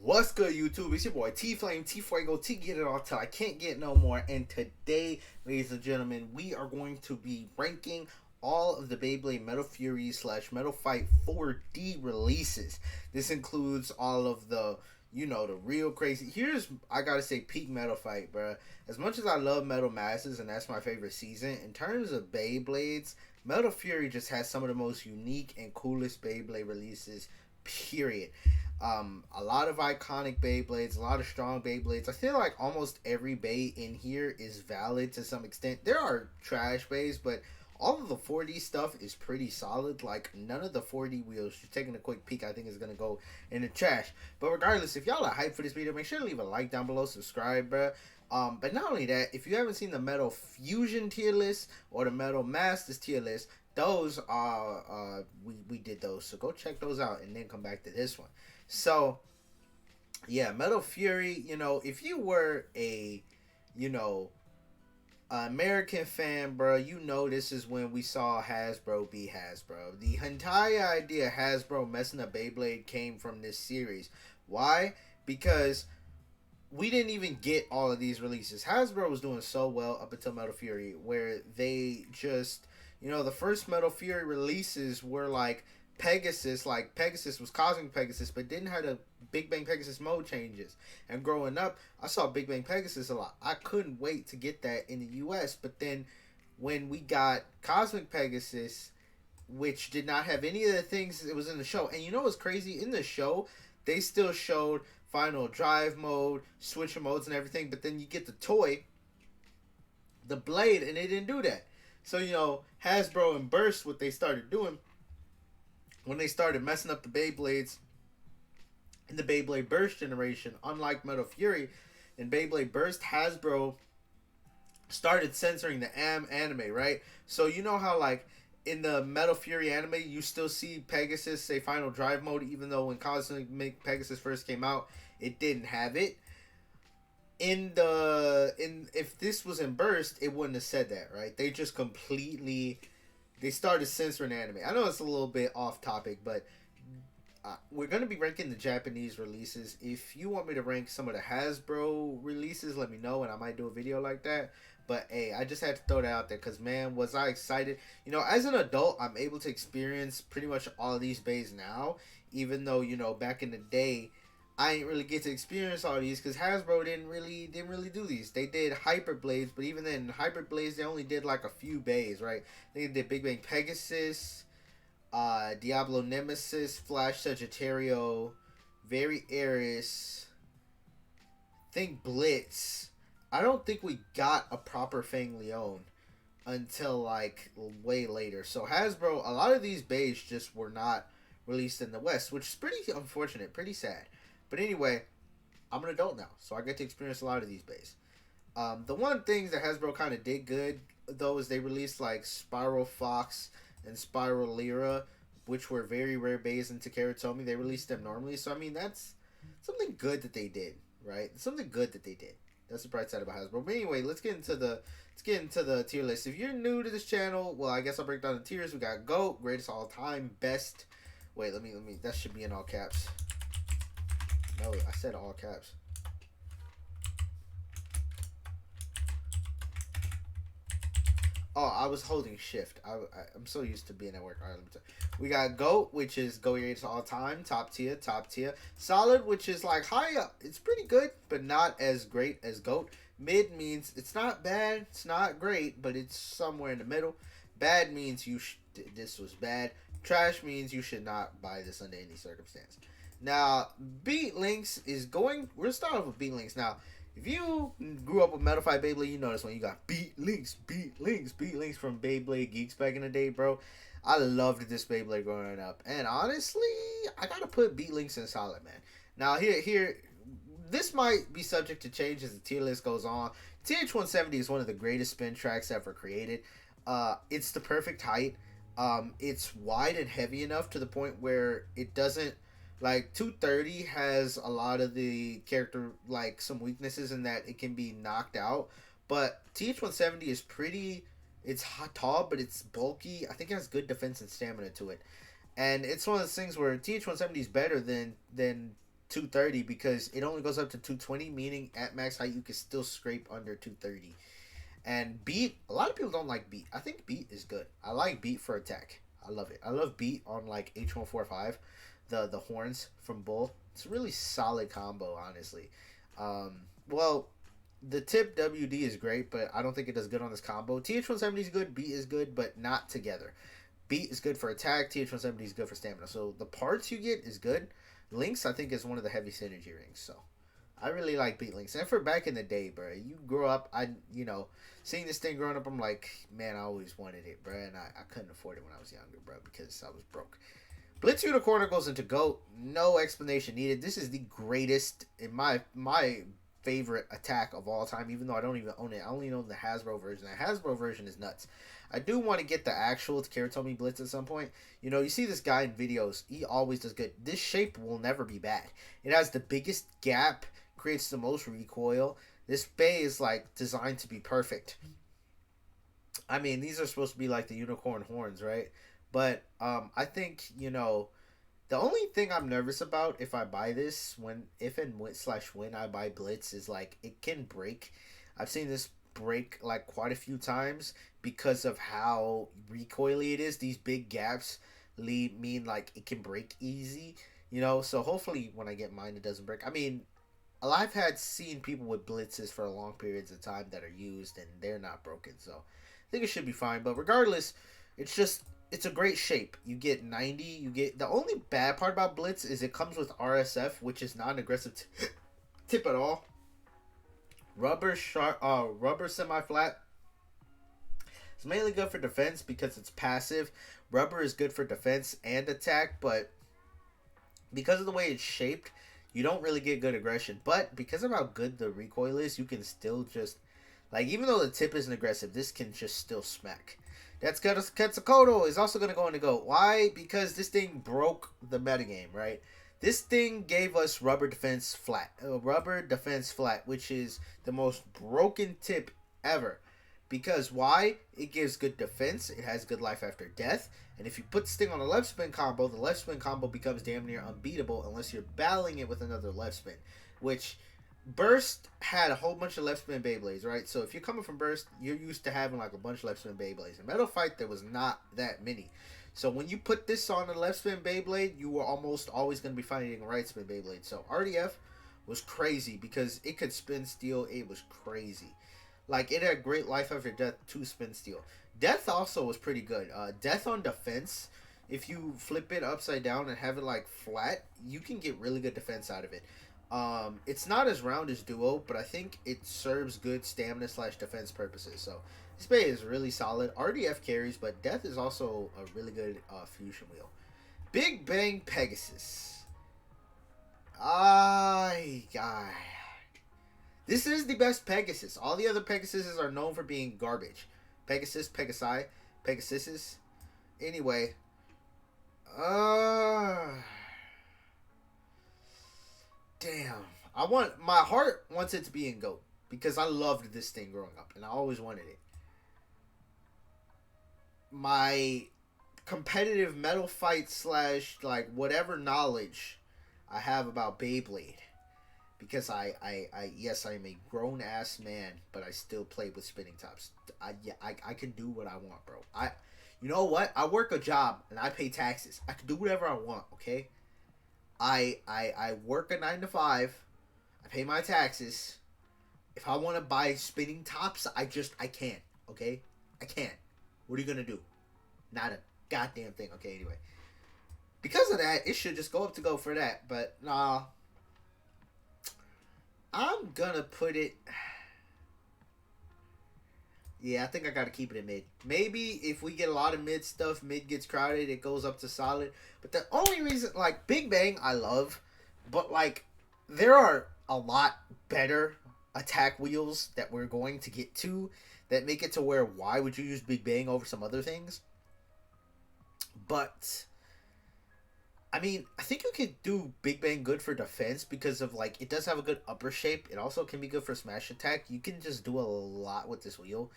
What's good, YouTube? It's your boy T Flame, T Fuego, T Get It All Till I Can't Get No More. And today, ladies and gentlemen, we are going to be ranking all of the Beyblade Metal Fury / Metal Fight 4D releases. This includes all of the, the real crazy. I gotta say, peak Metal Fight, bruh. As much as I love Metal Masses, and that's my favorite season, in terms of Beyblades, Metal Fury just has some of the most unique and coolest Beyblade releases, period. A lot of iconic Beyblades, a lot of strong Beyblades. I feel like almost every Bey in here is valid to some extent. There are trash Beys, but all of the 4D stuff is pretty solid. Like, none of the 4D wheels, just taking a quick peek, I think is going to go in the trash. But regardless, if y'all are hyped for this video, make sure to leave a like down below, subscribe, bruh. But not only that, if you haven't seen the Metal Fusion tier list or the Metal Masters tier list, those are, we did those. So go check those out and then come back to this one. So, yeah, Metal Fury, if you were a, American fan, bro, this is when we saw Hasbro be Hasbro. The entire idea of Hasbro messing up Beyblade came from this series. Why? Because we didn't even get all of these releases. Hasbro was doing so well up until Metal Fury, where they just, the first Metal Fury releases were like Pegasus. Like, Pegasus was Cosmic Pegasus, but didn't have the Big Bang Pegasus mode changes. And growing up, I saw Big Bang Pegasus a lot. I couldn't wait to get that in the US, but then when we got Cosmic Pegasus, which did not have any of the things that was in the show, and you know what's crazy? In the show, they still showed final drive mode, switcher modes and everything, but then you get the toy, the blade, and they didn't do that. So, Hasbro and Burst, what they started doing, when they started messing up the Beyblades in the Beyblade Burst generation, unlike Metal Fury, in Beyblade Burst, Hasbro started censoring the anime, right? So you know how, like, in the Metal Fury anime, you still see Pegasus say final drive mode, even though when Cosmic Pegasus first came out, it didn't have it. If this was in Burst, it wouldn't have said that, right? They just completely, they started censoring anime. I know it's a little bit off topic, but we're going to be ranking the Japanese releases. If you want me to rank some of the Hasbro releases, let me know, and I might do a video like that. But, hey, I just had to throw that out there because, man, was I excited. As an adult, I'm able to experience pretty much all of these bays now, even though, back in the day, I didn't really get to experience all these because Hasbro didn't really do these. They did Hyper Blades, but even then, Hyper Blades, they only did like a few bays, right? They did Big Bang Pegasus, Diablo Nemesis, Flash Sagittario, Very Aries, think Blitz. I don't think we got a proper Fang Leon until like way later. So Hasbro, a lot of these bays just were not released in the West, which is pretty unfortunate, pretty sad. But anyway, I'm an adult now, so I get to experience a lot of these bays. The one thing that Hasbro kind of did good, though, is they released like Spiral Fox and Spiral Lyra, which were very rare bays into Karatomi. They released them normally, so I mean that's something good that they did, right? Something good that they did. That's the bright side about Hasbro. But anyway, let's get into the tier list. If you're new to this channel, well, I guess I'll break down the tiers. We got GOAT, greatest all time, best. Wait, let me. That should be in all caps. No, I said all caps. Oh, I was holding shift. I'm so used to being at work. All right, let me tell you. We got GOAT, which is GOAT greatest all time, top tier. Solid, which is like high up. It's pretty good, but not as great as GOAT. Mid means it's not bad, it's not great, but it's somewhere in the middle. Bad means this was bad. Trash means you should not buy this under any circumstance. Now, Beat Links is going. We're starting off with Beat Links. Now, if you grew up with Metal Fight Beyblade, you know this one. You got Beat Links from Beyblade Geeks back in the day, bro. I loved this Beyblade growing up. And honestly, I gotta put Beat Links in solid, man. Now, here, this might be subject to change as the tier list goes on. TH170 is one of the greatest spin tracks ever created. It's the perfect height. It's wide and heavy enough to the point where it doesn't, like, 230 has a lot of the character, like, some weaknesses in that it can be knocked out. But TH170 is pretty, it's tall, but it's bulky. I think it has good defense and stamina to it. And it's one of those things where TH170 is better than 230 because it only goes up to 220, meaning at max height you can still scrape under 230. And beat, a lot of people don't like beat. I think beat is good. I like beat for attack. I love it. I love beat on like H145, the horns from Bull. It's a really solid combo, honestly. Well, the tip WD is great, but I don't think it does good on this combo. TH170 is good, beat is good, but not together. Beat is good for attack, TH170 is good for stamina. So the parts you get is good. Links, I think, is one of the heavy synergy rings. So I really like beat links. And for back in the day, bro, you grow up, seeing this thing growing up, I'm like, man, I always wanted it, bro. And I couldn't afford it when I was younger, bro, because I was broke. Blitz Unicorn goes into GOAT. No explanation needed. This is the greatest, in my favorite attack of all time, even though I don't even own it. I only own the Hasbro version. The Hasbro version is nuts. I do want to get the actual Karatomi Blitz at some point. You see this guy in videos. He always does good. This shape will never be bad. It has the biggest gap, creates the most recoil. This bay is like designed to be perfect. I mean, these are supposed to be like the unicorn horns, right? But I think, the only thing I'm nervous about if I buy this, when I buy Blitz, is like it can break. I've seen this break like quite a few times because of how recoily it is. These big gaps mean like it can break easy, So hopefully when I get mine, it doesn't break. I mean, I've seen people with Blitzes for long periods of time that are used and they're not broken, so I think it should be fine. But regardless, it's a great shape. You get 90. The only bad part about Blitz is it comes with RSF, which is not an aggressive tip at all. Rubber semi-flat. It's mainly good for defense because it's passive. Rubber is good for defense and attack, but because of the way it's shaped, you don't really get good aggression. But because of how good the recoil is, you can still just, like, even though the tip isn't aggressive, this can just still smack. That's Quetzalcoatl is also going to go into GOAT. Why? Because this thing broke the metagame, right? This thing gave us rubber defense flat, which is the most broken tip ever. Because why? It gives good defense. It has good life after death. And if you put this thing on a left spin combo, the left spin combo becomes damn near unbeatable unless you're battling it with another left spin. Which, Burst had a whole bunch of left spin Beyblades, right? So if you're coming from Burst, you're used to having like a bunch of left spin Beyblades. In Metal Fight, there was not that many. So when you put this on a left spin Beyblade, you were almost always going to be fighting a right spin Beyblade. So RDF was crazy because it could spin steel. It was crazy. Like, it had great life after death to spin steel. Death also was pretty good. Death on defense, if you flip it upside down and have it like flat, you can get really good defense out of it. It's not as round as Duo, but I think it serves good stamina / defense purposes. So this bay is really solid. RDF carries, but Death is also a really good fusion wheel. Big Bang Pegasus. This is the best Pegasus. All the other Pegasuses are known for being garbage. Pegasus, Pegasi, Pegasuses. Anyway. Damn. My heart wants it to be in GOAT. Because I loved this thing growing up. And I always wanted it. My competitive metal fight / like whatever knowledge I have about Beyblade. Because yes, I am a grown ass man, but I still play with spinning tops. I can do what I want, bro. You know what? I work a job and I pay taxes. I can do whatever I want, okay? I work a 9 to 5. I pay my taxes. If I want to buy spinning tops, I can't, okay? I can't. What are you gonna do? Not a goddamn thing, okay? Anyway, because of that, it should just go up to GOAT for that. But nah. I'm gonna put it... Yeah, I think I gotta keep it in mid. Maybe if we get a lot of mid stuff, mid gets crowded, it goes up to solid. But the only reason, like, Big Bang, I love. But, like, there are a lot better attack wheels that we're going to get to that make it to where, why would you use Big Bang over some other things? But... I mean, I think you could do Big Bang good for defense because of, like, it does have a good upper shape. It also can be good for smash attack. You can just do a lot with this wheel.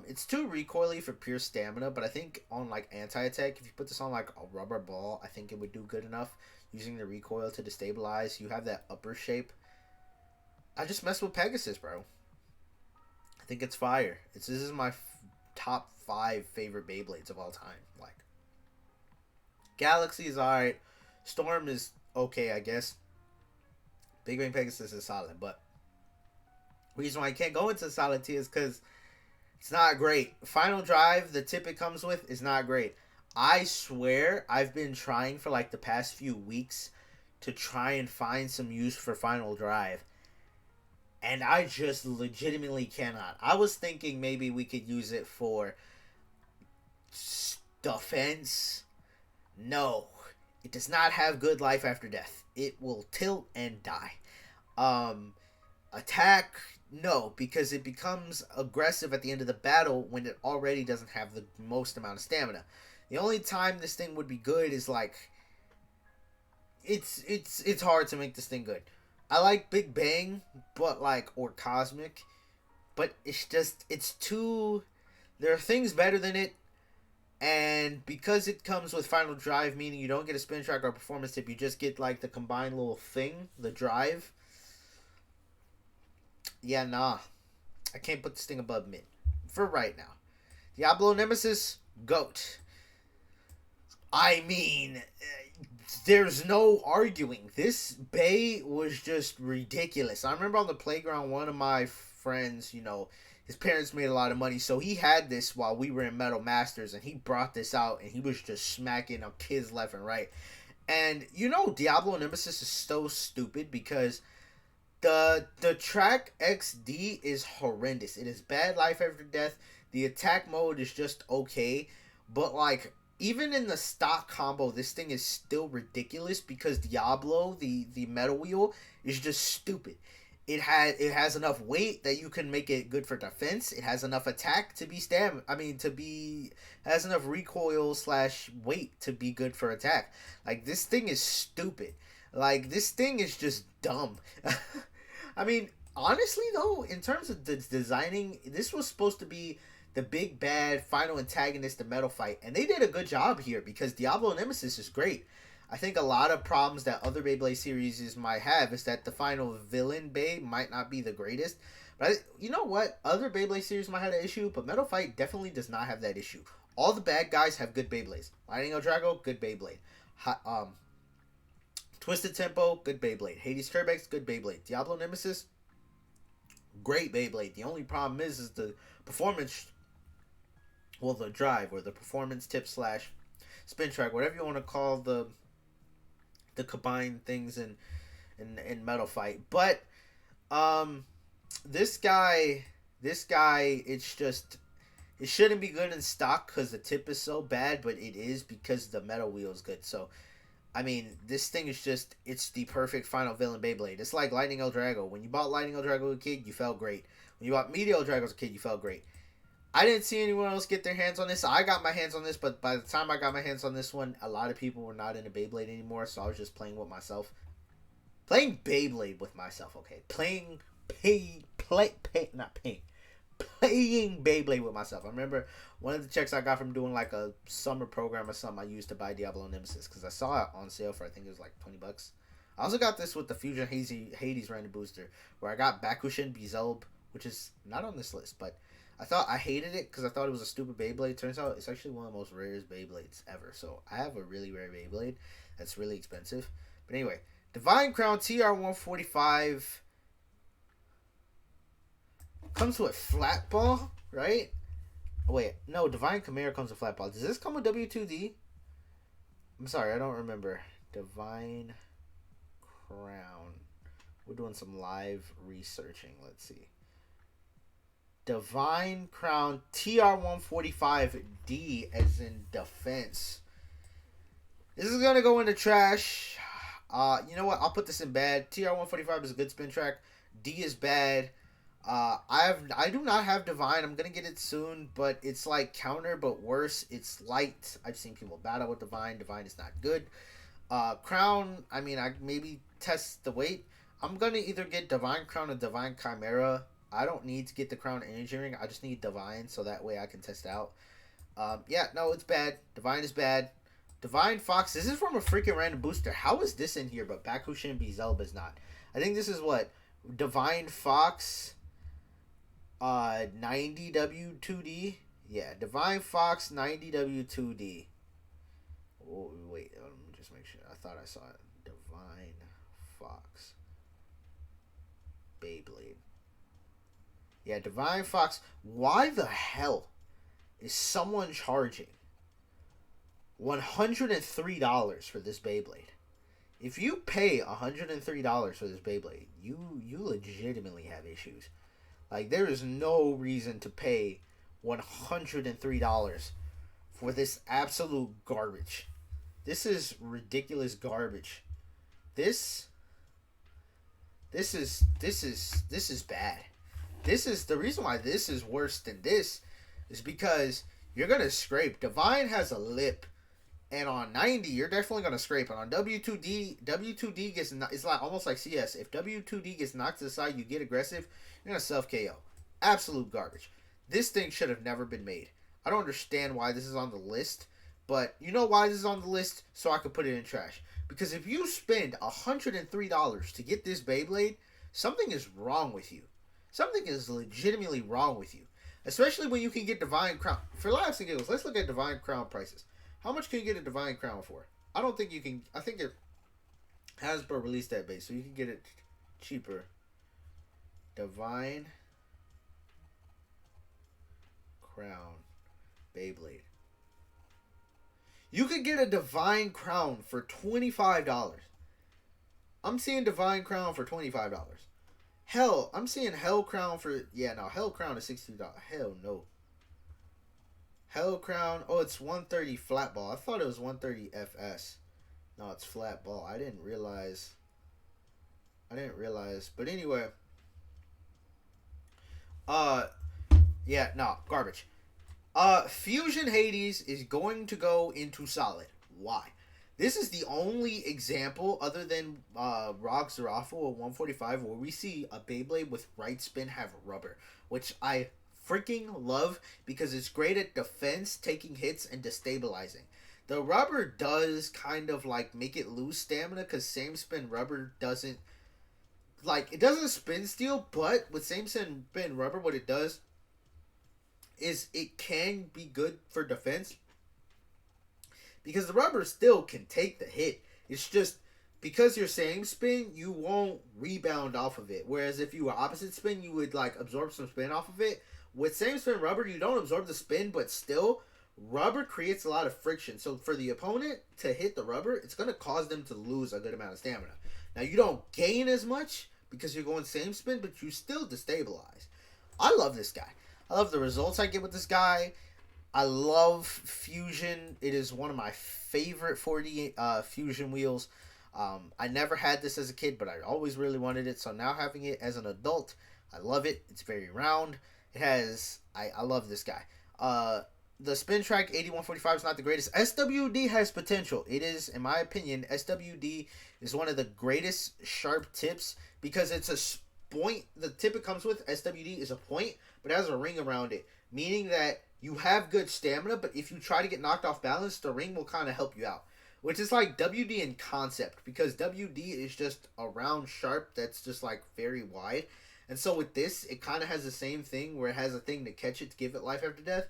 It's too recoily for pure stamina, but I think on, like, anti-attack, if you put this on, like, a rubber ball, I think it would do good enough. using the recoil to destabilize. You have that upper shape. I just mess with Pegasus, bro. I think it's fire. This is my top 5 favorite Beyblades of all time. Like, Galaxy is alright. Storm is okay, I guess. Big Bang Pegasus is solid, but reason why I can't go into solid tier is because it's not great. Final Drive, the tip it comes with, is not great. I swear I've been trying for like the past few weeks to try and find some use for Final Drive. And I just legitimately cannot. I was thinking maybe we could use it for defense. No. It does not have good life after death. It will tilt and die. Attack, no, because it becomes aggressive at the end of the battle when it already doesn't have the most amount of stamina. The only time this thing would be good is like it's hard to make this thing good. I like Big Bang, but like, or Cosmic, but it's too, there are things better than it, and because it comes with Final Drive, meaning you don't get a spin track or a performance tip, you just get like the combined little thing, the drive. Yeah, nah. I can't put this thing above mid for right now. Diablo Nemesis, GOAT. I mean, there's no arguing. This Bay was just ridiculous. I remember on the playground, one of my friends, you know, his parents made a lot of money, so he had this while we were in Metal Masters, and he brought this out, and he was just smacking up kids left and right. And, you know, Diablo Nemesis is so stupid because the track XD is horrendous. It is bad life after death. The attack mode is just okay, but, like, even in the stock combo, this thing is still ridiculous because Diablo, the metal wheel, is just stupid. It has enough weight that you can make it good for defense. It has enough attack to be has enough recoil / weight to be good for attack. Like, this thing is stupid. Like, this thing is just dumb. I mean, honestly though, in terms of the designing, this was supposed to be the big bad final antagonist to Metal Fight, and they did a good job here because Diablo Nemesis is great. I think a lot of problems that other Beyblade series might have is that the final villain Bey might not be the greatest. But you know what? Other Beyblade series might have that issue, but Metal Fight definitely does not have that issue. All the bad guys have good Beyblades. Lightning Drago, good Beyblade. Twisted Tempo, good Beyblade. Hades Turbex, good Beyblade. Diablo Nemesis, great Beyblade. The only problem is the performance. Well, the drive or the performance tip / spin track, whatever you want to call the combined things in Metal Fight. But this guy, it's just, it shouldn't be good in stock because the tip is so bad, but it is because the metal wheel is good. So, I mean, this thing is just, it's the perfect final villain Beyblade. It's like Lightning Drago. When you bought Lightning Drago as a kid, you felt great. When you bought Meteor Drago as a kid, you felt great. I didn't see anyone else get their hands on this. I got my hands on this, but by the time I got my hands on this one, a lot of people were not into Beyblade anymore, so I was just playing with myself. Playing Beyblade with myself, okay? Playing Beyblade with myself. I remember one of the checks I got from doing like a summer program or something I used to buy Diablo Nemesis because I saw it on sale for, I think it was like $20. I also got this with the Fusion Hades random booster where I got Bakushin Bezelb, which is not on this list, but I hated it because I thought it was a stupid Beyblade. Turns out it's actually one of the most rarest Beyblades ever. So I have a really rare Beyblade that's really expensive. But anyway, Divine Crown TR145 comes with flat ball, right? Oh, wait, no, Divine Chimera comes with flat ball. Does this come with W2D? I'm sorry, I don't remember. Divine Crown. We're doing some live researching. Let's see. Divine Crown TR145D as in defense. This is gonna go in the trash. You know what? I'll put this in bad. TR145 is a good spin track. D is bad. I do not have Divine. I'm gonna get it soon, but it's like counter but worse. It's light. I've seen people battle with Divine. Divine is not good. Crown, I mean, I maybe test the weight. I'm gonna either get Divine Crown or Divine Chimera. I don't need to get the Crown Energy Ring. I just need Divine so that way I can test out. Yeah, no, it's bad. Divine is bad. Divine Fox. This is from a freaking random booster. How is this in here, but Baku shouldn't be, Zelba's not? I think this is what? Divine Fox 90W2D? Yeah, Divine Fox 90W2D. Oh, wait, let me just make sure. I thought I saw it. Divine Fox. Beyblade. Yeah, Divine Fox. Why the hell is someone charging $103 for this Beyblade? If you pay $103 for this Beyblade, you legitimately have issues. Like, there is no reason to pay $103 for this absolute garbage. This is ridiculous garbage. This is bad. This is the reason why this is worse than this is because you're gonna scrape. Divine has a lip, and on 90 you're definitely gonna scrape. And on W2D gets it's like almost like CS. If W2D gets knocked to the side, you get aggressive, you're gonna self KO. Absolute garbage. This thing should have never been made. I don't understand why this is on the list, but you know why this is on the list? So I could put it in trash. Because if you spend $103 to get this Beyblade, something is wrong with you. Something is legitimately wrong with you. Especially when you can get Divine Crown. For laughs and giggles, let's look at Divine Crown prices. How much can you get a Divine Crown for? I don't think you can. I think it Hasbro released that base, so you can get it cheaper. Divine Crown Beyblade. You could get a Divine Crown for $25. I'm seeing Divine Crown for $25. Hell, I'm seeing Hell Crown for... Yeah, no, Hell Crown is $62. Hell no. Hell Crown... Oh, it's 130 flat ball. I thought it was 130 FS. No, it's flat ball. I didn't realize. But anyway. Yeah, no, garbage. Fusion Hades is going to go into solid. Why? This is the only example other than Rock Zerafu at 145 where we see a Beyblade with right spin have rubber, which I freaking love because it's great at defense, taking hits, and destabilizing. The rubber does kind of like make it lose stamina because same spin rubber doesn't, like, it doesn't spin steel, but with same spin rubber, what it does is it can be good for defense. Because the rubber still can take the hit. It's just because you're same spin, you won't rebound off of it. Whereas if you were opposite spin, you would like absorb some spin off of it. With same spin rubber, you don't absorb the spin, but still, rubber creates a lot of friction. So for the opponent to hit the rubber, it's going to cause them to lose a good amount of stamina. Now you don't gain as much because you're going same spin, but you still destabilize. I love this guy. I love the results I get with this guy. I love Fusion. It is one of my favorite 4D Fusion wheels. I never had this as a kid, but I always really wanted it. So now having it as an adult, I love it. It's very round. It has... I love this guy. The Spin Track 8145 is not the greatest. SWD has potential. It is, in my opinion, SWD is one of the greatest sharp tips because it's a point. The tip it comes with, SWD, is a point, but it has a ring around it, meaning that you have good stamina, but if you try to get knocked off balance, the ring will kind of help you out. Which is like WD in concept, because WD is just a round sharp that's just like very wide. And so with this, it kind of has the same thing where it has a thing to catch it to give it life after death.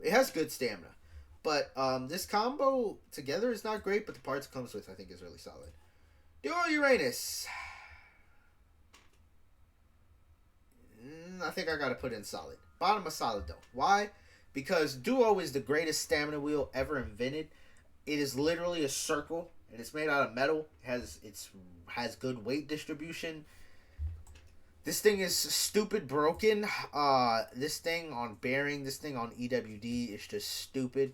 It has good stamina. But this combo together is not great, but the parts it comes with I think is really solid. Duo Uranus. I think I got to put in solid. Bottom of solid though. Why? Because Duo is the greatest stamina wheel ever invented. It is literally a circle, and it's made out of metal. It has good weight distribution. This thing is stupid broken. This thing on bearing, this thing on EWD is just stupid.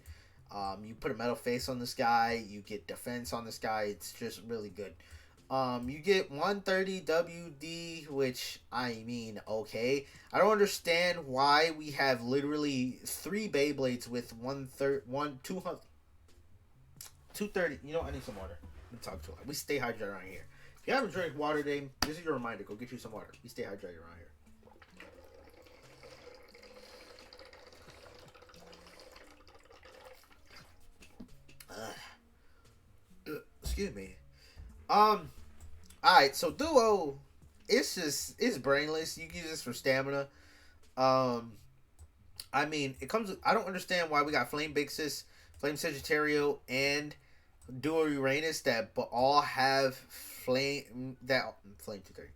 You put a metal face on this guy, you get defense on this guy. It's just really good. You get 130 WD, which, I mean, okay. I don't understand why we have literally 3 Beyblades with 230. You know, I need some water. Let me talk to him. We stay hydrated around here. If you haven't drank water today, this is your reminder. Go get you some water. We stay hydrated around here. Excuse me. All right. So duo, it's brainless. You can use this for stamina. Um, I mean, it comes. I don't understand why we got Flame Bixus, Flame Sagittario, and Duo Uranus that but all have flame 230.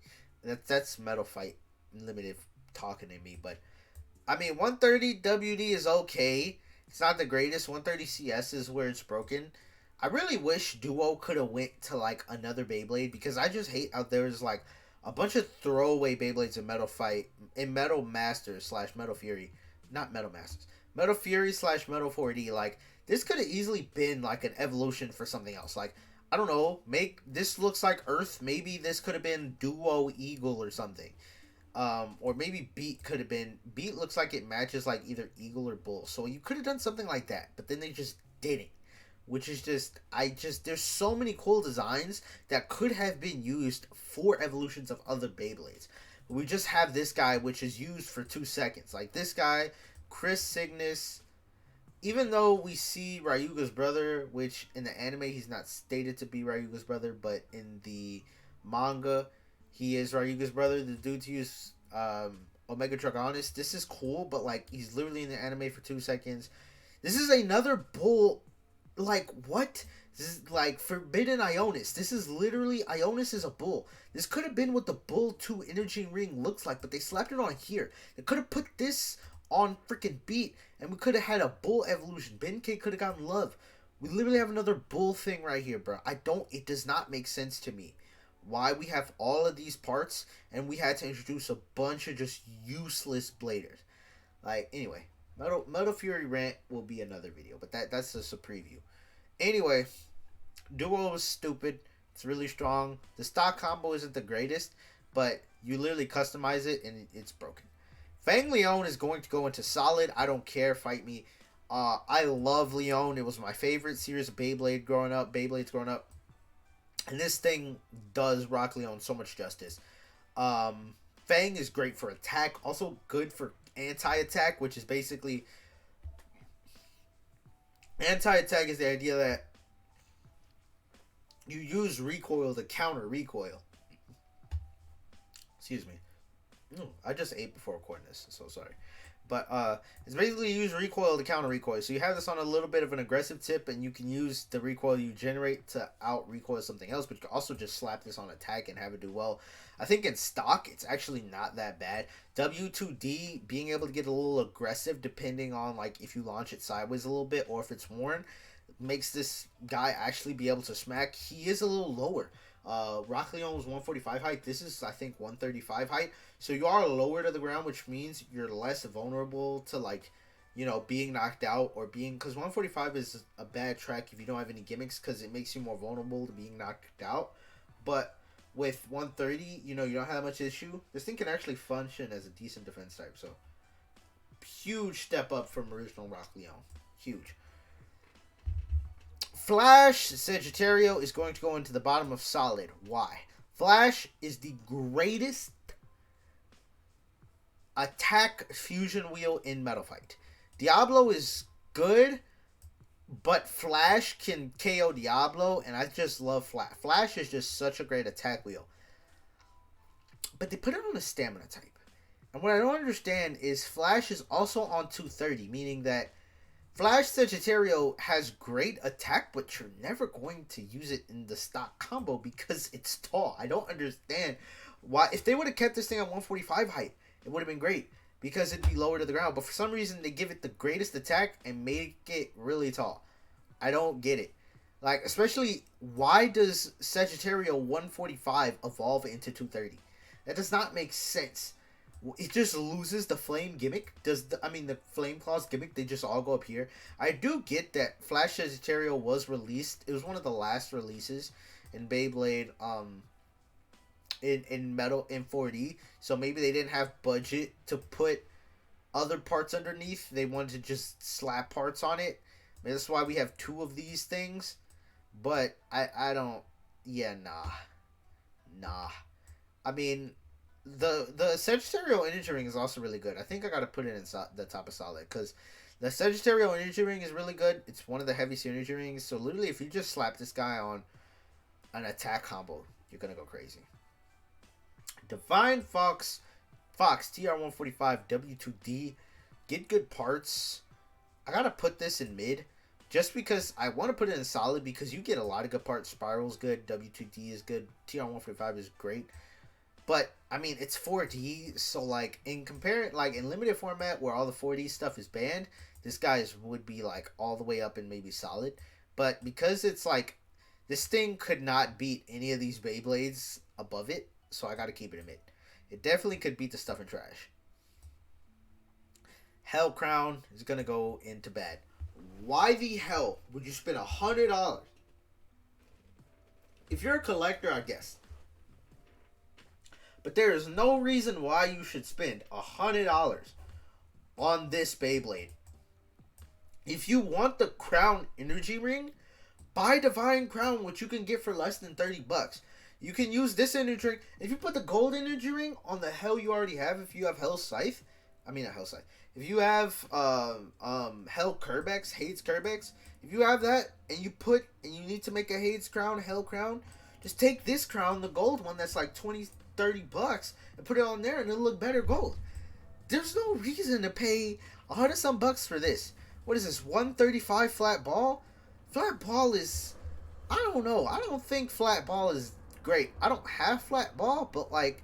That's Metal Fight Limited talking to me, but I mean 130 WD is okay. It's not the greatest. 130 CS is where it's broken. I really wish Duo could have went to like another Beyblade because I just hate out there's like a bunch of throwaway Beyblades in Metal Fight in Metal Masters slash Metal Fury, not Metal Masters, Metal Fury slash Metal 4D. Like this could have easily been like an evolution for something else. Like I don't know, make this looks like Earth. Maybe this could have been Duo Eagle or something. Or maybe Beat could have been. Beat looks like it matches like either Eagle or Bull. So you could have done something like that, but then they just didn't. Which is there's so many cool designs that could have been used for evolutions of other Beyblades. We just have this guy, which is used for 2 seconds. Like this guy, Crest Signis. Even though we see Ryuga's brother, which in the anime he's not stated to be Ryuga's brother, but in the manga he is Ryuga's brother. The dude to use Omega Dragonis. This is cool, but like he's literally in the anime for 2 seconds. This is another bull. Like what? This is like Forbidden Ionis. This is literally Ionis is a bull. This could have been what the Bull 2 Energy Ring looks like, but they slapped it on here. They could have put this on freaking Beat, and we could have had a Bull evolution. Benkei could have gotten love. We literally have another Bull thing right here, bro. It does not make sense to me why we have all of these parts and we had to introduce a bunch of just useless bladers. Like, anyway, Metal Fury rant will be another video, but that's just a preview. Anyway, Duo is stupid. It's really strong. The stock combo isn't the greatest, but you literally customize it and it's broken. Fang Leon is going to go into solid. I don't care. Fight me. I love Leon. It was my favorite series of Beyblades growing up. And this thing does Rock Leon so much justice. Fang is great for attack. Also good for anti-attack, which is basically... Anti-attack is the idea that you use recoil to counter recoil. Excuse me. I just ate before recording this, so sorry. But it's basically use recoil to counter recoil. So you have this on a little bit of an aggressive tip, and you can use the recoil you generate to out recoil something else. But you can also just slap this on attack and have it do well. I think in stock, it's actually not that bad. W2D, being able to get a little aggressive depending on like if you launch it sideways a little bit or if it's worn, makes this guy actually be able to smack. He is a little lower. Rock Leon was 145 height. This is, I think, 135 height. So you are lower to the ground, which means you're less vulnerable to, like, you know, being knocked out or being... Because 145 is a bad track if you don't have any gimmicks because it makes you more vulnerable to being knocked out. But with 130, you know, you don't have that much issue. This thing can actually function as a decent defense type. So, huge step up from original Rock Leon. Huge. Flash Sagittario is going to go into the bottom of solid. Why? Flash is the greatest attack fusion wheel in Metal Fight. Diablo is good, but Flash can KO Diablo, and I just love Flash. Flash is just such a great attack wheel. But they put it on a stamina type. And what I don't understand is Flash is also on 230, meaning that Flash Sagittario has great attack, but you're never going to use it in the stock combo because it's tall. I don't understand why. If they would have kept this thing at 145 height, it would have been great because it'd be lower to the ground. But for some reason, they give it the greatest attack and make it really tall. I don't get it. Like, especially, why does Sagittario 145 evolve into 230? That does not make sense. It just loses the flame gimmick. The flame claws gimmick, they just all go up here. I do get that Flash Sagittario was released. It was one of the last releases in Beyblade in Metal in 4D. So maybe they didn't have budget to put other parts underneath. They wanted to just slap parts on it. Maybe that's why we have 2 of these things. But I don't... Yeah, nah. I mean... The Sagittario Energy Ring is also really good. I think I gotta put it in the top of solid because the Sagittario Energy Ring is really good. It's one of the heaviest energy rings. So literally, if you just slap this guy on an attack combo, you're gonna go crazy. Divine Fox TR145 W2D. Get good parts. I gotta put this in mid. Just because I want to put it in solid because you get a lot of good parts. Spiral's good. W2D is good. TR145 is great. But, I mean, it's 4D. So, like, in limited format where all the 4D stuff is banned, this guy's would be, like, all the way up and maybe solid. But because it's, like, this thing could not beat any of these Beyblades above it. So I gotta keep it in mid. It definitely could beat the stuff in trash. Hell Crown is gonna go into bad. Why the hell would you spend $100? If you're a collector, I guess. But there is no reason why you should spend $100 on this Beyblade. If you want the Crown Energy Ring, buy Divine Crown, which you can get for less than $30. You can use this energy ring. If you put the gold energy ring on the Hell you already have, if you have Hell Scythe, not Hell Scythe. If you have Hell Kerbex, Hades Kerbex, if you have that and you need to make a Hades crown, Hell crown, just take this crown, the gold one that's like $20-$30, and put it on there and it'll look better gold. There's no reason to pay $100 some for this. What is this? 135 flat ball? Flat ball is, I don't know. I don't think flat ball is great. I don't have flat ball, but like,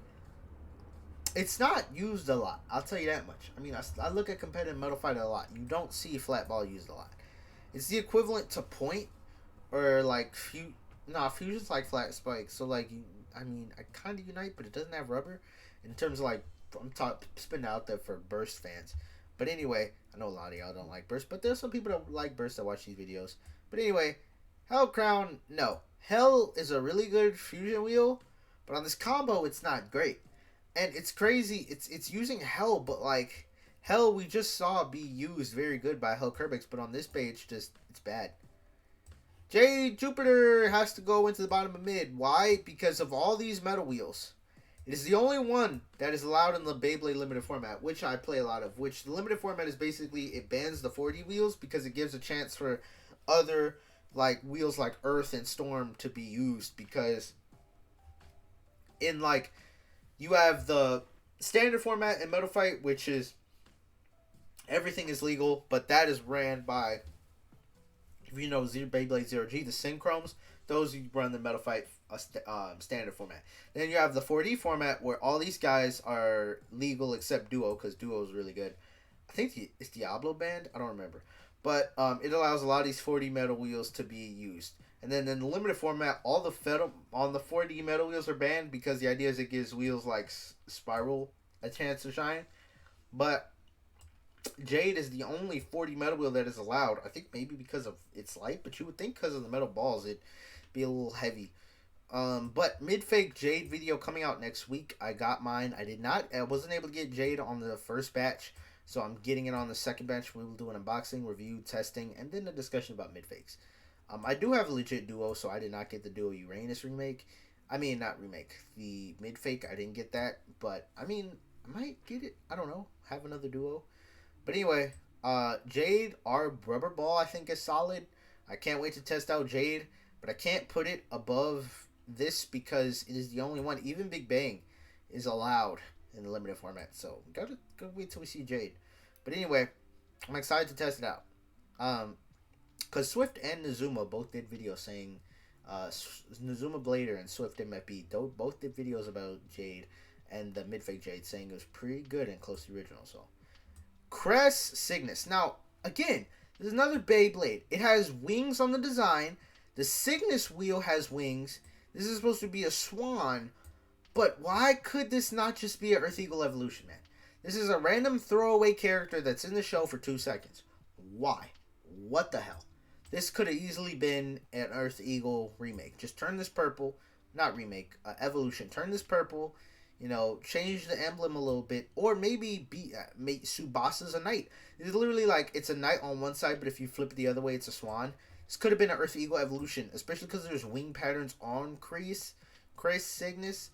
it's not used a lot. I'll tell you that much. I mean, I look at competitive Metal Fighter a lot. You don't see flat ball used a lot. It's the equivalent to point or like fusion's like flat spike. So like, I kind of unite, but it doesn't have rubber. In terms of like, I'm spinning out there for burst fans. But anyway, I know a lot of y'all don't like burst, but there's some people that like burst that watch these videos. But anyway, Hell Crown, no. Hell is a really good fusion wheel, but on this combo, it's not great. And it's crazy. It's using Hell, but like Hell, we just saw be used very good by Hell Kerbex, but on this page, just it's bad. Jade Jupiter has to go into the bottom of mid. Why? Because of all these metal wheels. It is the only one that is allowed in the Beyblade limited format, which I play a lot of. Which the limited format is basically it bans the 4D wheels because it gives a chance for other like wheels like Earth and Storm to be used, because in like you have the standard format in Metal Fight, which is everything is legal, but that is ran by, if you know Beyblade 0G, the Synchromes, those you run the Metal Fight standard format. Then you have the 4D format where all these guys are legal except Duo, because Duo is really good. I think it's Diablo banned. I don't remember. But it allows a lot of these 4D metal wheels to be used. And then in the limited format, all the 4D metal wheels are banned because the idea is it gives wheels like Spiral a chance to shine. But Jade is the only 4D metal wheel that is allowed. I think maybe because of its light, but you would think because of the metal balls it'd be a little heavy. But mid-fake Jade video coming out next week. I got mine. I wasn't able to get Jade on the first batch, so I'm getting it on the second batch. We will do an unboxing, review, testing, and then a discussion about mid-fakes. I do have a legit Duo, so I did not get the Duo Uranus remake. Not remake. The mid-fake, I didn't get that, but I might get it. I don't know. Have another Duo. But anyway, Jade, our rubber ball, I think is solid. I can't wait to test out Jade, but I can't put it above this because it is the only one. Even Big Bang is allowed in the limited format, so gotta wait till we see Jade. But anyway, I'm excited to test it out. Because Swift and Nazuma both did videos saying, Nazuma Blader and Swift MFB both did videos about Jade and the mid-fake Jade, saying it was pretty good and close to the original. So, Crest Signis. Now, again, there's another Beyblade. It has wings on the design. The Signis wheel has wings. This is supposed to be a swan. But why could this not just be an Earth Eagle evolution, man? This is a random throwaway character that's in the show for 2 seconds. Why? What the hell? This could have easily been an Earth Eagle remake. Just turn this purple. Not remake. Evolution. Turn this purple. Change the emblem a little bit. Or maybe make Subasa's a knight. It's literally like it's a knight on one side, but if you flip it the other way, it's a swan. This could have been an Earth Eagle evolution, especially because there's wing patterns on Crest Signis.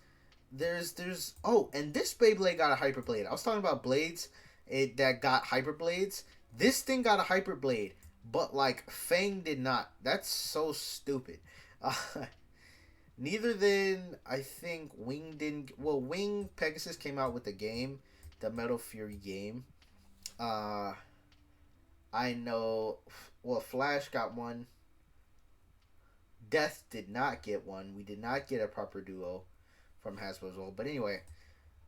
And this Beyblade got a Hyper Blade. I was talking about blades that got Hyper Blades. This thing got a Hyper Blade, but like Fang did not. That's so stupid. Neither than I think Wing didn't. Well, Wing Pegasus came out with the game, the Metal Fury game. Uh, I know. Well, Flash got one. Death did not get one. We did not get a proper duo from Hasbro's World. But anyway,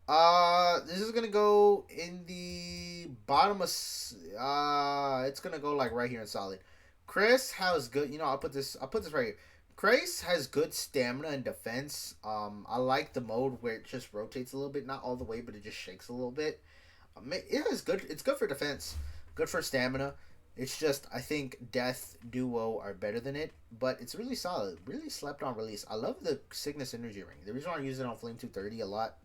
this is gonna go in the bottom of. It's gonna go like right here in solid. Chris has good. You know, I'll put this right here. Chris has good stamina and defense. I like the mode where it just rotates a little bit, not all the way, but it just shakes a little bit. It is good. It's good for defense, good for stamina. It's just I think Death Duo are better than it, but it's really solid. Really slept on release. I love the Cygnus Energy Ring. The reason why I use it on Flame 230 a lot,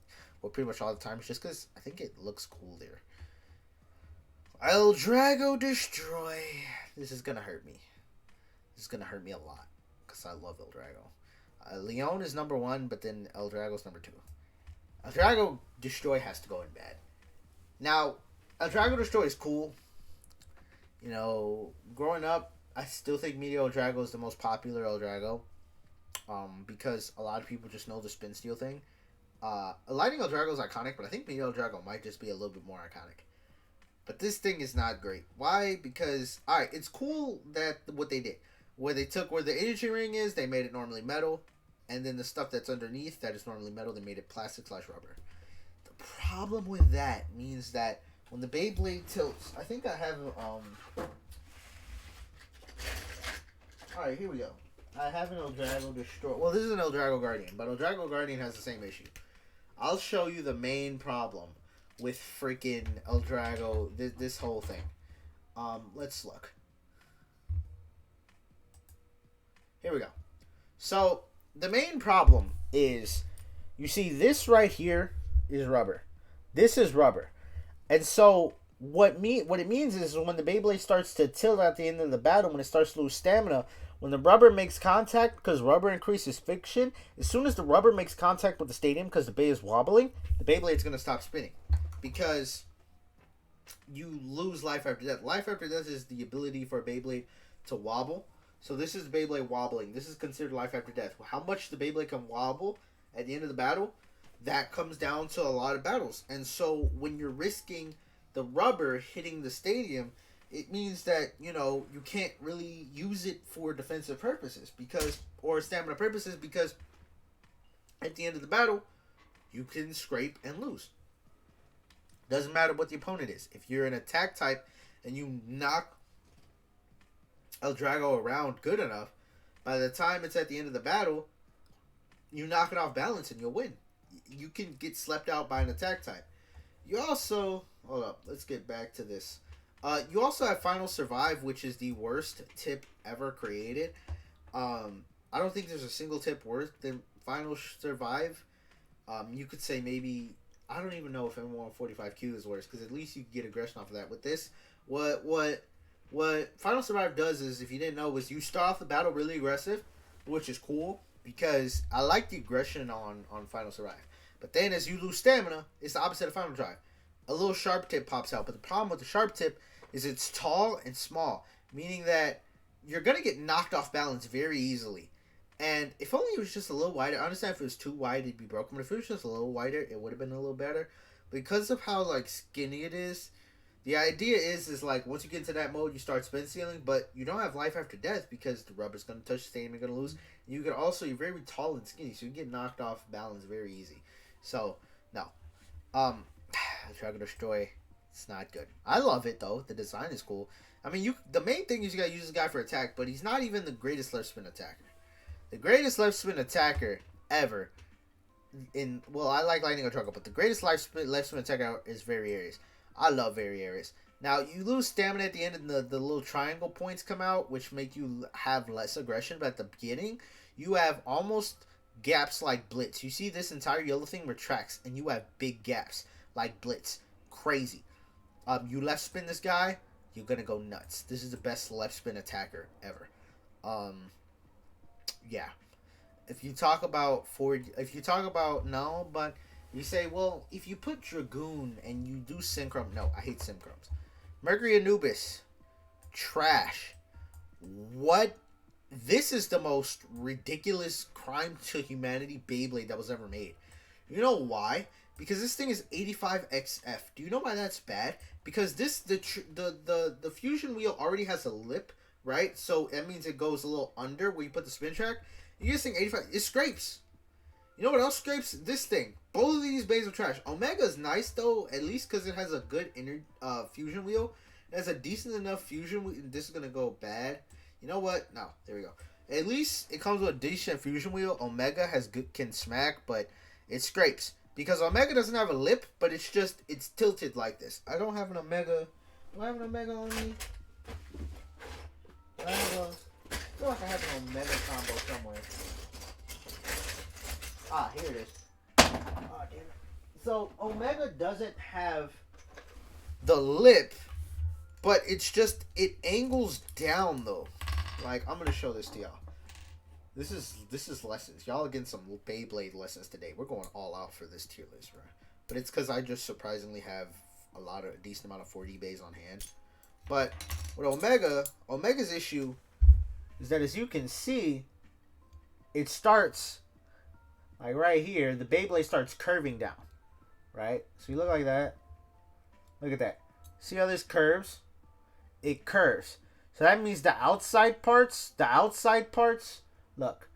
well, pretty much all the time, is just because I think it looks cool there. El Drago Destroy. This is gonna hurt me. This is gonna hurt me a lot because I love El Drago. Leon is number one, but then El Drago's number two. El Drago Destroy has to go in bad. Now, El Drago Destroy is cool. You know, growing up, I still think Meteor El Drago is the most popular El Drago. Because a lot of people just know the spin steel thing. Lightning El Drago is iconic, but I think Meteor El Drago might just be a little bit more iconic. But this thing is not great. Why? Because, alright, it's cool that what they did. Where they took where the energy ring is, they made it normally metal. And then the stuff that's underneath that is normally metal, they made it plastic/rubber. The problem with that means that when the Beyblade tilts, I think I have alright, here we go. I have an El Drago Destroy. Well, this is an El Drago Guardian, but El Drago Guardian has the same issue. I'll show you the main problem with freaking El Drago, this whole thing. Let's look. Here we go. So, the main problem is, you see this right here is rubber. This is rubber. And so, what it means is when the Beyblade starts to tilt at the end of the battle, when it starts to lose stamina, when the rubber makes contact, because rubber increases friction, as soon as the rubber makes contact with the stadium, because the bay is wobbling, the Beyblade's going to stop spinning. Because you lose life after death. Life after death is the ability for a Beyblade to wobble. So this is Beyblade wobbling. This is considered life after death. How much the Beyblade can wobble at the end of the battle, that comes down to a lot of battles. And so when you're risking the rubber hitting the stadium, it means that, you know, you can't really use it for defensive purposes or stamina purposes, because at the end of the battle, you can scrape and lose. Doesn't matter what the opponent is. If you're an attack type and you knock El Drago around good enough, by the time it's at the end of the battle, you knock it off balance and you'll win. You can get slept out by an attack type. You also, hold up, let's get back to this. You also have Final Survive, which is the worst tip ever created. I don't think there's a single tip worse than Final Survive. You could say maybe, I don't even know if M145Q is worse, because at least you can get aggression off of that. With this, what Final Survive does is, if you didn't know, was you start off the battle really aggressive, which is cool, because I like the aggression on Final Survive. But then as you lose stamina, it's the opposite of Final Drive. A little sharp tip pops out, but the problem with the sharp tip is it's tall and small, meaning that you're going to get knocked off balance very easily. And if only it was just a little wider. I understand if it was too wide, it'd be broken. But if it was just a little wider, it would have been a little better. Because of how, like, skinny it is, the idea is like, once you get into that mode, you start spin sealing, but you don't have life after death because the rubber's going to touch the stadium, you're going to lose. You can also, you're very tall and skinny, so you get knocked off balance very easy. So, no. Drago Destroy, it's not good. I love it, though. The design is cool. I mean, the main thing is you got to use this guy for attack, but he's not even the greatest left spin attacker. The greatest left spin attacker ever well, I like Lightning or Drago, but the greatest left spin attacker is Very Aries. I love Very Aries. Now, you lose stamina at the end, and the little triangle points come out, which make you have less aggression, but at the beginning, you have almost gaps like Blitz. You see this entire yellow thing retracts, and you have big gaps like Blitz. Crazy. You left spin this guy, you're gonna go nuts. This is the best left spin attacker ever. Yeah. If you talk about no, but you say, well, if you put Dragoon and you do Synchrom, no, I hate Synchroms. Mercury Anubis, trash. What this is the most ridiculous crime to humanity Beyblade that was ever made. You know why? Because this thing is 85XF. Do you know why that's bad? Because the fusion wheel already has a lip, right? So that means it goes a little under where you put the spin track. You just think 85, it scrapes. You know what else scrapes? This thing. Both of these bays are trash. Omega is nice though, at least because it has a good inner fusion wheel. It has a decent enough fusion. This is gonna go bad. You know what? No, there we go. At least it comes with a decent fusion wheel. Omega has good, can smack, but it scrapes because Omega doesn't have a lip, but it's tilted like this. I don't have an Omega. Do I have an Omega on me? I feel like I have an Omega combo somewhere. Ah, here it is. Oh, damn it. So Omega doesn't have the lip, but it's just, it angles down though. Like, I'm gonna show this to y'all. This is lessons. Y'all are getting some Beyblade lessons today. We're going all out for this tier list, right? But it's because I just surprisingly have a decent amount of 4D bays on hand. But with Omega's issue is that, as you can see, it starts like right here. The Beyblade starts curving down, right? So you look like that. Look at that. See how this curves? It curves. So that means the outside parts, look.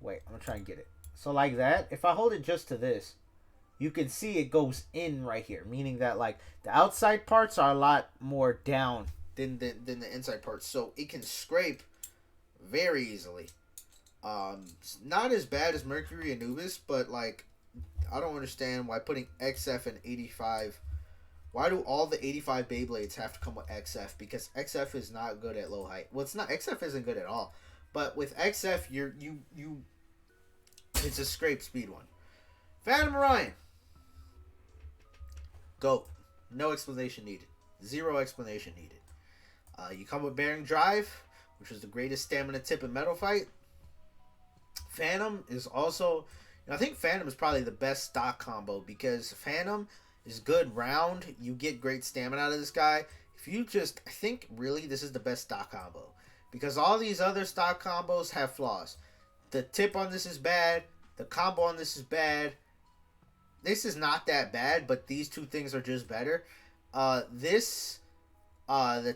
Wait, I'm going to try and get it. So like that, if I hold it just to this, you can see it goes in right here. Meaning that like the outside parts are a lot more down than the inside parts. So it can scrape very easily. Not as bad as Mercury and Anubis, but like, I don't understand why putting XF and 85... Why do all the 85 Beyblades have to come with XF? Because XF is not good at low height. Well, it's not. XF isn't good at all. But with XF, it's a scrape speed one. Phantom Orion. GOAT. No explanation needed. Zero explanation needed. You come with Bearing Drive, which is the greatest stamina tip in Metal Fight. Phantom is also... I think Phantom is probably the best stock combo because Phantom is good round. You get great stamina out of this guy. If you just... I think really this is the best stock combo. Because all these other stock combos have flaws. The tip on this is bad. The combo on this is bad. This is not that bad, but these two things are just better. The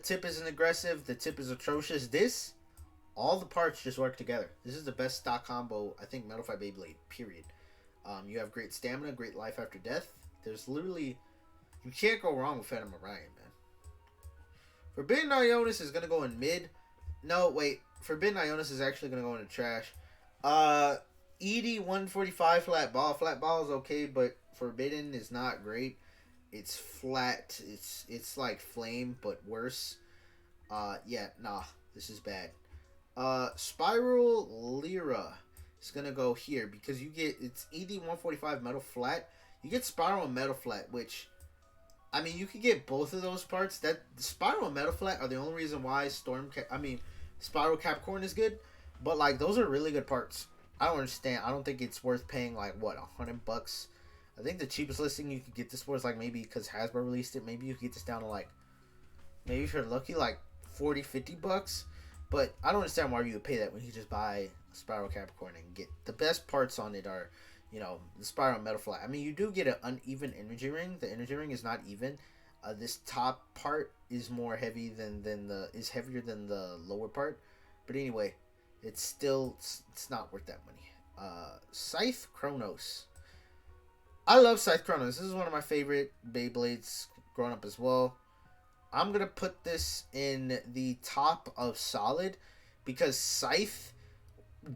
tip isn't aggressive. The tip is atrocious. This, all the parts just work together. This is the best stock combo, I think, Metal Fight Beyblade, period. You have great stamina, great life after death. There's literally... You can't go wrong with Phantom Orion, man. Forbidden Ionis is going to go in mid. No, wait. Forbidden Ionis is actually going to go into trash. ED 145 flat ball. Flat ball is okay, but Forbidden is not great. It's flat. It's like Flame, but worse. Yeah, nah. This is bad. Spiral Lyra is going to go here because you get... It's ED 145 metal flat. You get Spiral and Metal Flat, which, I mean, you could get both of those parts. That Spiral and Metal Flat are the only reason why Spiral Capricorn is good. But like, those are really good parts. I don't understand. I don't think it's worth paying like what, $100. I think the cheapest listing you could get this for is like, maybe because Hasbro released it, maybe you could get this down to like, maybe if you're lucky, like $40-$50. But I don't understand why you would pay that when you just buy Spiral Capricorn and get the best parts on it are, you know, the Spiral Metal Flat. I mean, you do get an uneven energy ring. The energy ring is not even. This top part is more heavy is heavier than the lower part. But anyway, it's not worth that money. Scythe Chronos. I love Scythe Chronos. This is one of my favorite Beyblades growing up as well. I'm gonna put this in the top of solid because Scythe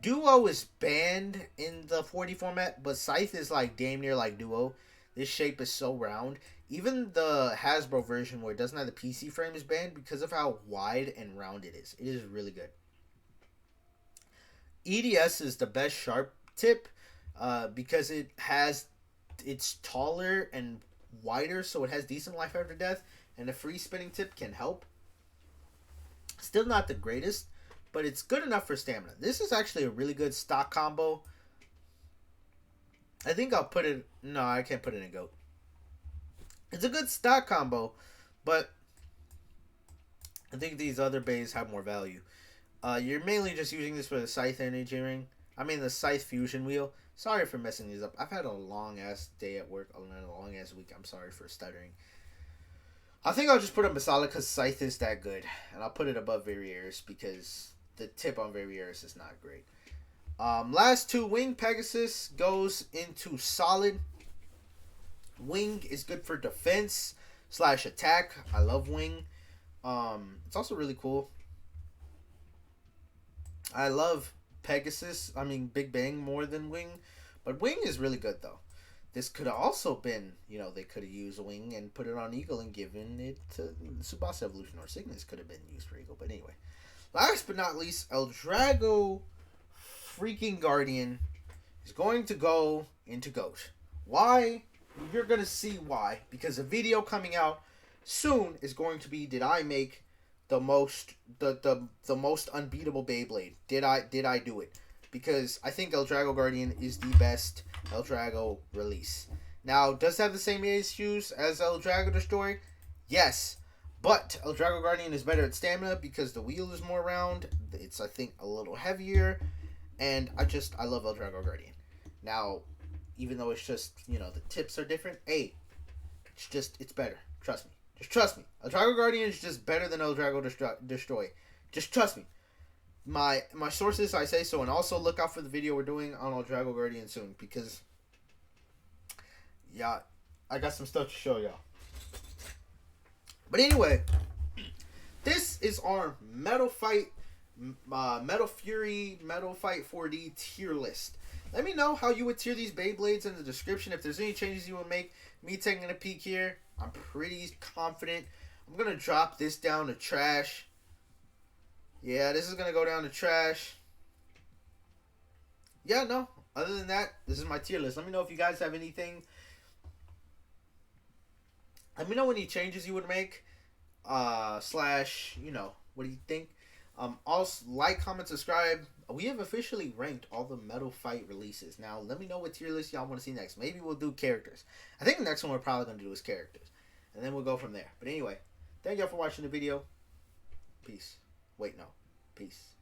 Duo is banned in the 4D format, but Scythe is like damn near like Duo. This shape is so round. Even the Hasbro version where it doesn't have the PC frame is banned because of how wide and round it is. It is really good. EDS is the best sharp tip because it's taller and wider, so it has decent life after death, and the free spinning tip can help. Still not the greatest, but it's good enough for stamina. This is actually a really good stock combo. I think I'll put it... No, I can't put it in GOAT. It's a good stock combo, but I think these other bays have more value. You're mainly just using this for the Scythe energy ring. I mean the Scythe fusion wheel. Sorry for messing these up. I've had a long ass day at work, a long ass week. I'm sorry for stuttering. I think I'll just put it Masala because Scythe is that good. And I'll put it above Verriers because the tip on Verriers is not great. Last two, Wing Pegasus goes into solid. Wing is good for defense / attack. I love Wing. It's also really cool. I love Pegasus. I mean Big Bang more than Wing. But Wing is really good though. This could have also been, they could have used Wing and put it on Eagle and given it to Tsubasa Evolution, or Signis could have been used for Eagle. But anyway, last but not least, El Drago freaking Guardian is going to go into GOAT. Why? You're going to see why. Because a video coming out soon is going to be, did I make the most most unbeatable Beyblade? Did I do it? Because I think El Drago Guardian is the best El Drago release. Now, does it have the same issues as El Drago Destroy? Yes. But El Drago Guardian is better at stamina because the wheel is more round. It's, I think, a little heavier. And I love El Drago Guardian. Now, even though it's just, the tips are different, hey, it's better. Trust me. Just trust me. El Drago Guardian is just better than El Drago Destroy. Just trust me. My sources, I say so, and also look out for the video we're doing on El Drago Guardian soon, because, yeah, I got some stuff to show y'all. But anyway, this is our Metal Fight, Metal Fury, Metal Fight 4D tier list. Let me know how you would tier these Beyblades in the description. If there's any changes you would make, me taking a peek here, I'm pretty confident. I'm going to drop this down to trash. Yeah, this is going to go down to trash. Yeah, no. Other than that, this is my tier list. Let me know if you guys have anything. Let me know any changes you would make. / what do you think? Also, like, comment, subscribe. We have officially ranked all the Metal Fight releases. Now, let me know what tier list y'all want to see next. Maybe we'll do characters. I think the next one we're probably going to do is characters. And then we'll go from there. But anyway, thank y'all for watching the video. Peace. Wait, no. Peace.